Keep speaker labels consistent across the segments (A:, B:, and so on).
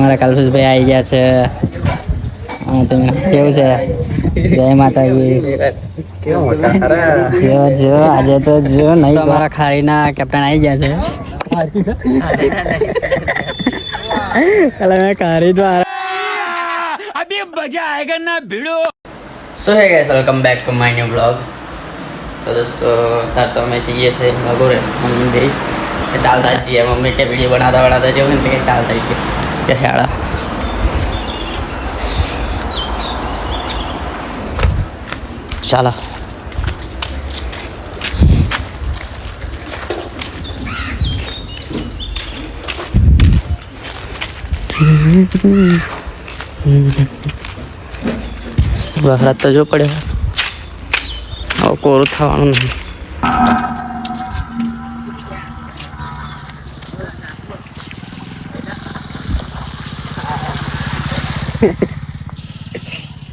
A: અમારા કલ્પેશભાઈ આવી ગયા છે. કેવું છે? જય માતાજી. જો આજે તો જો નહીં, અમારા ખારીના કેપ્ટન આવી ગયા છે. ખારી તો અભી મજા આયેગા ના ભીડો. So hey guys, welcome back to my new blog. તો દોસ્તો તાર તો અમે જઈએ છીએ મગોરે મમ્મી ગઈ ચાલતા જ જઈએ. મમ્મી કે વિડીયો બનાવતા જવું ને કે ચાલતા કે શાળા ચાલો. વરસાદ તો જો પડે હવે કોરું થવાનું નહીં.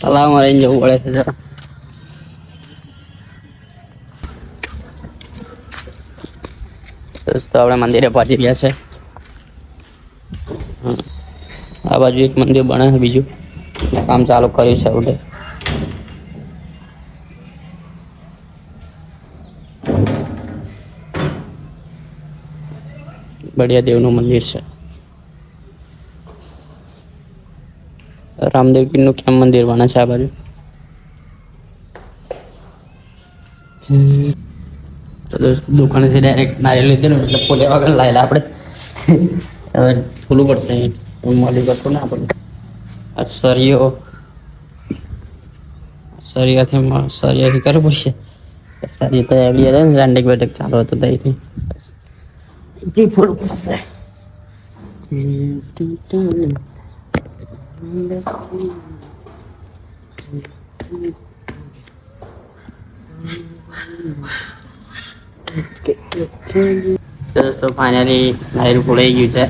A: તલાવમાં રહીને જવું પડે છે જરા. દોસ્તો આપણે મંદિરે પહોંચી ગયા છે. આ બાજુ એક મંદિર બને છે, બીજું કામ ચાલુ કર્યું છે આપણે. બળિયા દેવનું મંદિર છે. રામદેવ પીરનું કેમ મંદિર બને છે આ બાજુ. તો દોસ્ત દુકાનેથી ડાયરેક્ટ નારિયેળ લીધેલું એટલે ફૂલે વગર લાયેલા આપણે. હવે ફૂલું પડશે મળી કરતું ના આપણે. આ સરિયાથી કરવું પડશે. સરિયા તો એવી હતા ને રાંડેક બેઠક ચાલુ હતું ત્યાંથી ફૂલ પડશે. તો ફાઇનલી નાયરું ફોડાઈ ગયું છે.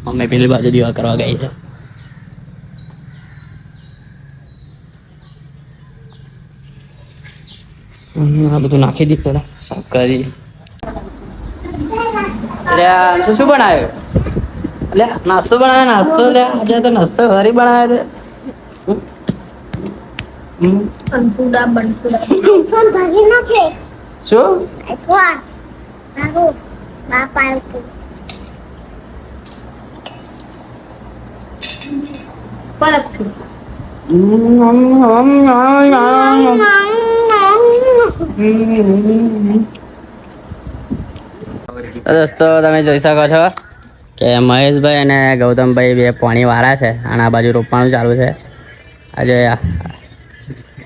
A: મમ્મી પેલી બાજુ દીવા કરવા ગઈ છે. આ બધું નાખી દી પેલા સાફ કરી. શું બનાવ્યું? એટલે નાસ્તો બનાવ્યો. નાસ્તો લે આજે તો નાસ્તો ફરી બનાવ્યો છે. શું દોસ્તો તમે જોઈ શકો છો કે મહેશભાઈ અને ગૌતમભાઈ બે પાણી વાળા છે અને આ બાજુ રોપવાનું ચાલુ છે. આજે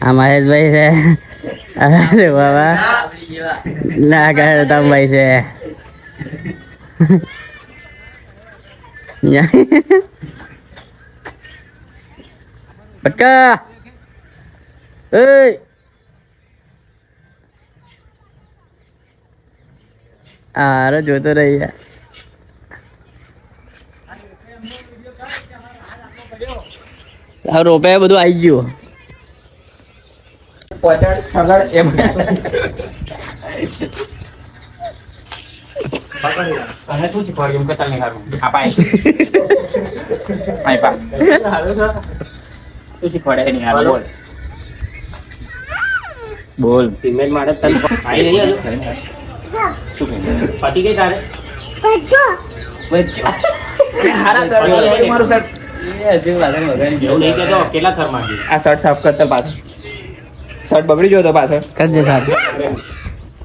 A: આ મહેશભાઈ છે, બાબા ના ગૌતમભાઈ છે. પટકા અરે જોતો રહી યાર. રોપે બધું આવી ગયું.
B: શું શીખવાડ્યું કે તમે શું શીખવાડે નહીં હાલ બોલ બોલ. સિમેન્ટ માટે તને આવી નહીં શું પતિ કઈ તારે કેટલા થર માંગી. આ શર્ટ સાફ કર. ચાલ પાછો શર્ટ બગડી ગયો તો પાછો
A: કરજે સાહેબ.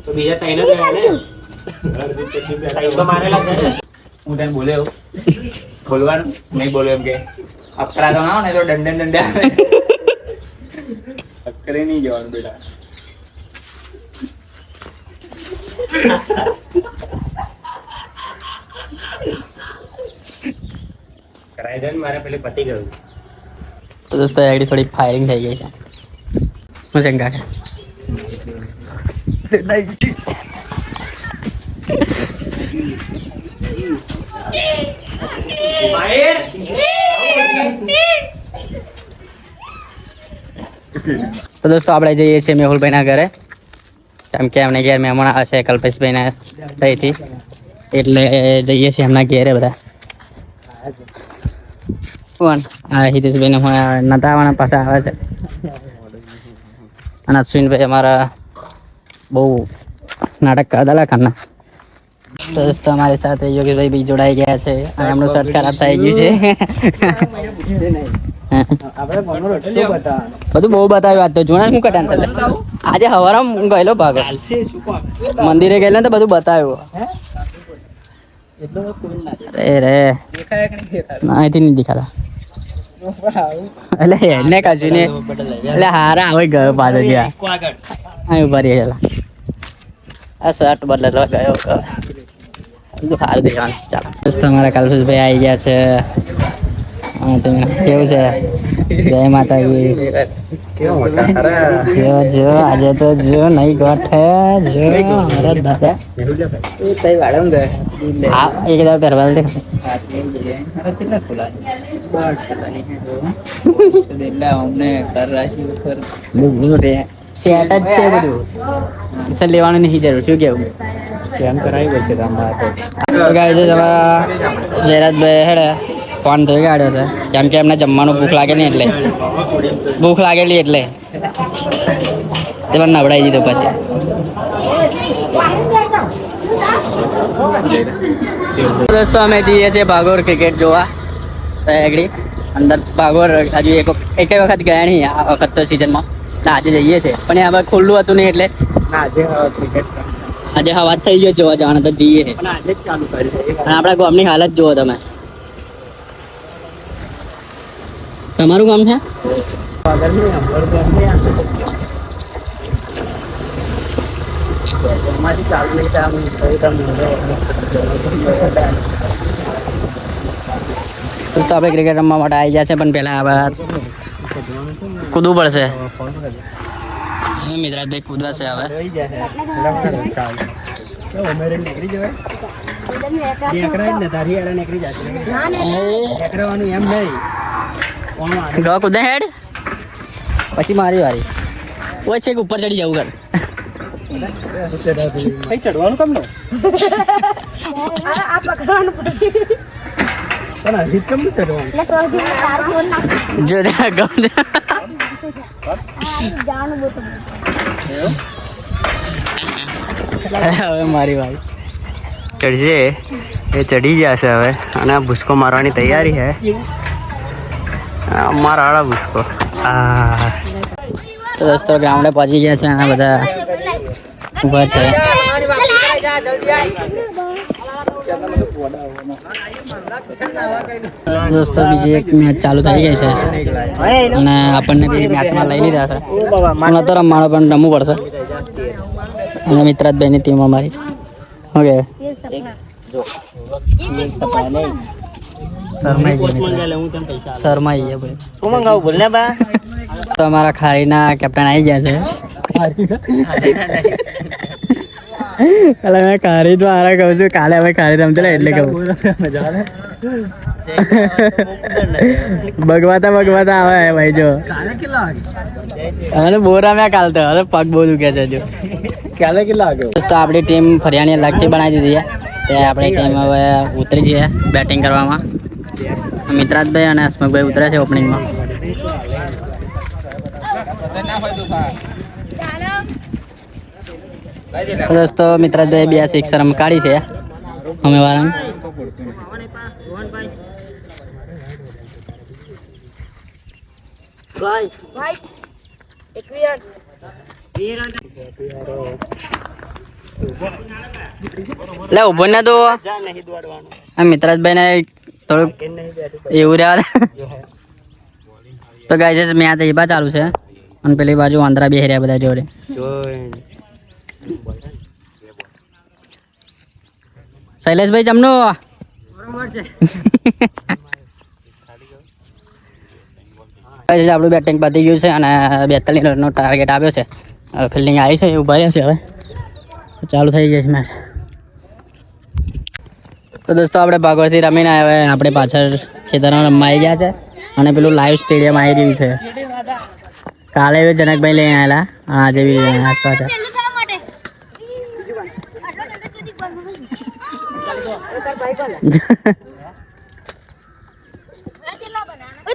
B: તો બીજા તૈનો મારેલા છે. હું તને બોલ્યો બોલવાનું નહીં બોલ્યો એમ કે અપરા તો ના હોય ને તો દંડે આવે. અકરે નહીં જવાનું બેટા. કરાઈ દે મારે પેલે પતી ગયું.
A: તો દોસ્તો આઈડી થોડી ફાયરિંગ થઈ ગઈ છે. હું શંકા છે તો દોસ્તો આપણે જઈએ છીએ મેહુલભાઈના ઘરે. કેમ કે એમને ઘેર મહેમાન આવે છે કલ્પેશભાઈને થઈથી, એટલે જઈએ છીએ એમના ઘેરે બધા. કોણ આ હિતેશભાઈને નતા આવવાના પાછા આવે છે. અને અશ્વિનભાઈ અમારા બહુ નાટક કરતા ખાના. તો દોસ્તો અમારી સાથે યોગેશભાઈ બી જોડાઈ ગયા છે અને એમનું શર્ટ ખરાબ થઈ ગયું છે. બધું બહુ બતાવ્યું આજ તો. જોણા શું કટાન છે આજે હવારમાં ગયેલો ભાગ મંદિરે ગયેલો ને તો બધું બતાવ્યું. અરે રે અહીંથી નહીં દેખાતા એટલે હેડને કાચું ને એટલે હારા હવે ગયો પાછો ગયા અહીં ઉભા રહી ગયેલા. આ શર્ટ બદલેલો ગયો બધું સારું દેખાવાનું. ચાલો દોસ્તો અમારા કલ્પેશભાઈ આવી ગયા છે. કેવું છે? જય માતાજી. જો આજે તો જો નહીં ગોઠે જો અમારા દાદા એક દાવ પહેરવા દે. સેટ જ છે બધું, સર લેવાનું નહીં જરૂર. શું કેવું? ચેન કરાવી પડશે તમારા જયરાજભાઈ હેડે ફોન થઈ ગાડ્યો છે કેમ કે એમને જમવાનું ભૂખ લાગે નહીં એટલે ભૂખ લાગેલી એટલે તે મને નવડાવી દીધો. પછી દોસ્તો અમે જઈએ છીએ ભાગોર ક્રિકેટ જોવા. આગળ અંદર ભાગોર હજુ એક વખત ગયા નહીં આ વખત તો સિઝનમાં. આજે જઈએ છીએ પણ હવે ખુલ્લું હતું નહીં એટલે આજે હવા થઈ ગયો જોવા જવાના તો જઈએ છીએ. અને આપણા ગામની હાલત જુઓ તમે. તમારું ગામ છે? તો આપણે ક્રિકેટ રમવા માટે આવી ગયા છે પણ પહેલા હવે કૂદવું પડશે. મિત્રાજભાઈ કૂદવા છે હવે. કૂદે હેડ પછી મારી વારી ઓય છે કે ઉપર ચડી જવું ઘર ચડવાનું કેમ હવે મારી વારી ચડશે એ ચડી જશે હવે. અને આ ભૂસકો મારવાની તૈયારી છે. મારા આડા ભૂસકો. તો દોસ્તો ગ્રાઉન્ડે પહોંચી ગયા છે અને બધા ઉભા છે. દોસ્તો બીજી એક મેચ ચાલુ થઈ ગઈ છે અને આપણને બી મેચમાં લઈ લીધા છે. હું તો રમવાનો પણ રમવું પડશે. અને મિત્રાજભાઈની ટીમ અમારી છે. ઓકે શર્માઈ ગયા તો અમારા ખારીના કેપ્ટન આવી ગયા છે. કાલે મેં ખારી તો આરા કહું છું. કાલે હવે ખારી રમતેલા એટલે કહું બગવાતા આવે ભાઈ. જો અને બોરા મેં કાલ તો હવે પગ બહુ દુખે છે. જો કાલે કેટલા વાગ્યો તો આપણી ટીમ ફરિયાની લાગતી બનાવી દીધી છે. તે આપણી ટીમ હવે ઉતરી છે બેટિંગ કરવામાં. મિત્રાજભાઈ અને હસમુખભાઈ ઉતરે છે ઓપનિંગમાં. દોસ્તો મિત્રાજભાઈ 2 સિક્સર કાઢી છે અમે વાળા. લે ઉભો ના દો. મિત્રાજભાઈ ને થોડુંક એવું રહ્યા. તો ગાય છે મેચ એ બા ચાલુ છે અને પેલી બાજુ વાંદરા બે રહ્યા બધા જોડે. શૈલેષભાઈ જમનો આપણું બેટિંગ પતી ગયું છે અને 42 રનનો ટાર્ગેટ આપ્યો છે. ફિલ્ડિંગ આવી છે એવું ભર્યા છે. હવે ચાલુ થઈ જશે મેચ. તો દોસ્તો આપણે ભાગવતથી રમીને હવે આપણે પાછળ ખેતરમાં રમવા આવી ગયા છે અને પેલું લાઈવ સ્ટેડિયમ આવી રહ્યું છે. કાલે જનકભાઈ લઈને આવેલા આજે બી આસપાસ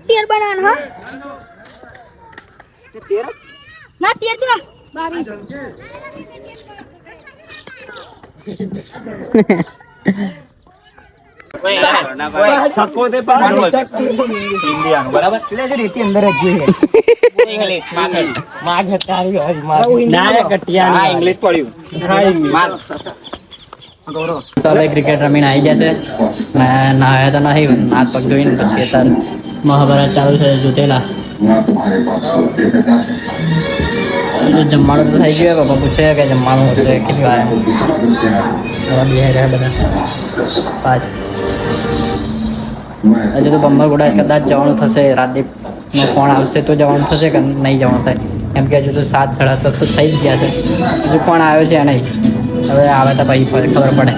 C: તેર બનાવવાનું હા ના તેર ચલો
B: 12 છક્કો તે પણ હિન્દી આનું બરાબર ઇંગ્લિશ માગ ના ઇંગ્લિશ પડ્યું
A: તો હવે ક્રિકેટ રમીને આવી જશે મેં નાહ્યા તો નહીં હાથ પગ ધોઈને પછી અત્યારે મહાભારત ચાલુ છે જોતેલા જમવાનું તો થઈ ગયું પપ્પા પૂછે કે જમવાનું હશે કેટલી વાર બે રહ્યા બધા પાંચ હજુ તો બમ્બર ગોડા કદાચ જવાનું થશે રાજદીપનો ફોન આવશે તો જવાનું થશે કે નહીં જવાનું થાય કેમ કે હજુ તો 7 સાડા 7 તો થઈ જ ગયા છે હજુ કોણ આવ્યો છે નહીં હવે આવે તો પછી ખબર પડે